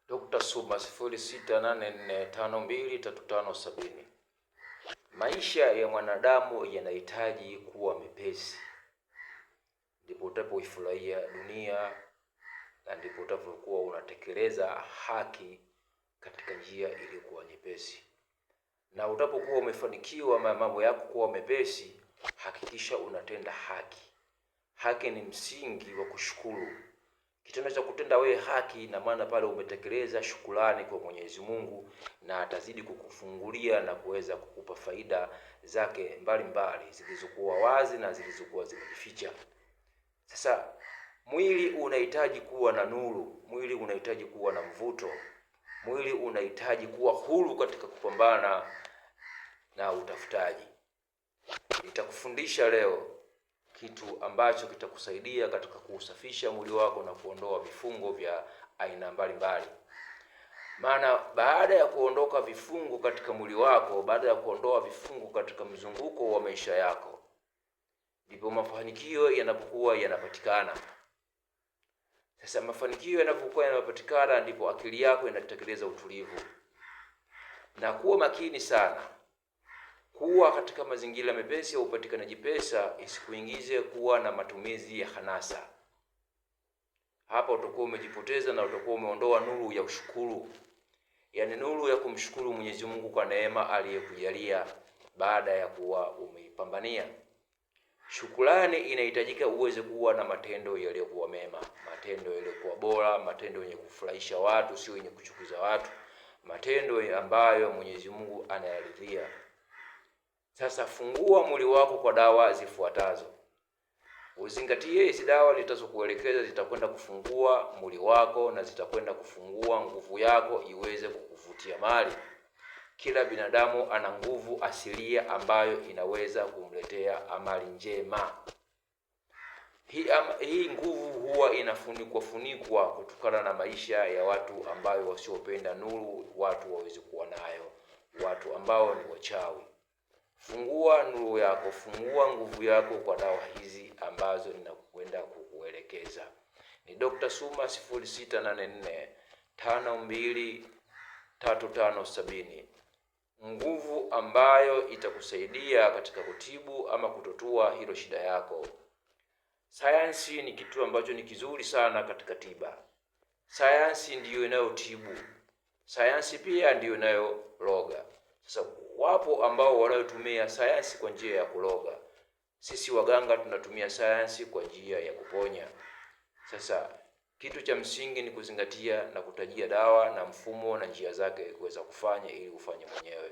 Dr. Suma 0684523570. Maisha ya mwanadamu yanahitaji kuwa mepesi, ndipo utapoifurahia dunia na ndipo utapokuwa unatekeleza haki katika njia iliyokuwa nyepesi. Na utapokuwa umefanikiwa mambo yako kuwa mepesi, hakikisha unatenda haki. Haki ni msingi wa kushukuru. Kitendo cha kutenda wewe haki, na maana pale umetekeleza shukrani kwa Mwenyezi Mungu, na atazidi kukufungulia na kuweza kukupa faida zake mbalimbali zilizokuwa wazi na zilizokuwa zimejificha. Sasa mwili unahitaji kuwa na nuru, mwili unahitaji kuwa na mvuto, mwili unahitaji kuwa huru katika kupambana na utafutaji. Nitakufundisha leo kitu ambacho kitakusaidia katika kuusafisha mwili wako na kuondoa vifungo vya aina mbalimbali. Maana baada ya kuondoka vifungo katika mwili wako, baada ya kuondoa vifungo katika mzunguko wa maisha yako, ndipo mafanikio yanapokuwa yanapatikana. Sasa mafanikio yanapokuwa yanapatikana, ndipo akili yako inatekeleza utulivu. Na kuwa makini sana. Kuwa katika mazingira mepesi ya upatikanaji pesa isikuingize kuwa na matumizi ya hanasa. Hapa utakuwa umejipoteza na utakuwa umeondoa nuru ya ushukuru. Yaani nuru ya kumshukuru Mwenyezi Mungu kwa neema aliyokujalia baada ya kuwa umeipambania. Shukrani inahitajika uweze kuwa na matendo yaliyokuwa mema, matendo yaliyokuwa bora, matendo yenye kufurahisha watu, sio yenye kuchukiza watu, matendo ambayo Mwenyezi Mungu anayaridhia. Sasa fungua mwili wako kwa dawa zifuatazo. Uzingatie hizi dawa nitazokuelekeza, zitakwenda kufungua mwili wako na zitakwenda kufungua nguvu yako iweze kukuvutia mali. Kila binadamu ana nguvu asilia ambayo inaweza kumletea amali njema. Hii nguvu huwa inafunikwa kutokana na maisha ya watu ambayo wasiopenda nuru watu waweze kuwa nayo, watu ambao ni wachawi. Fungua nuru yako, fungua nguvu yako kwa dawa hizi ambazo ninakwenda kukuelekeza. Ni Dr. Suma 0684523570. Nguvu ambayo itakusaidia katika kutibu ama kutotua hilo shida yako. Sayansi ni kitu ambacho ni kizuri sana katika tiba. Sayansi ndiyo inayotibu. Sayansi pia ndiyo inayoroga. Sasa wapo ambao wanayotumia sayansi kwa njia ya kuroga. Sisi waganga tunatumia sayansi kwa njia ya kuponya. Sasa kitu cha msingi ni kuzingatia na kutajia dawa na mfumo na njia zake kuweza kufanya ili ufanye mwenyewe.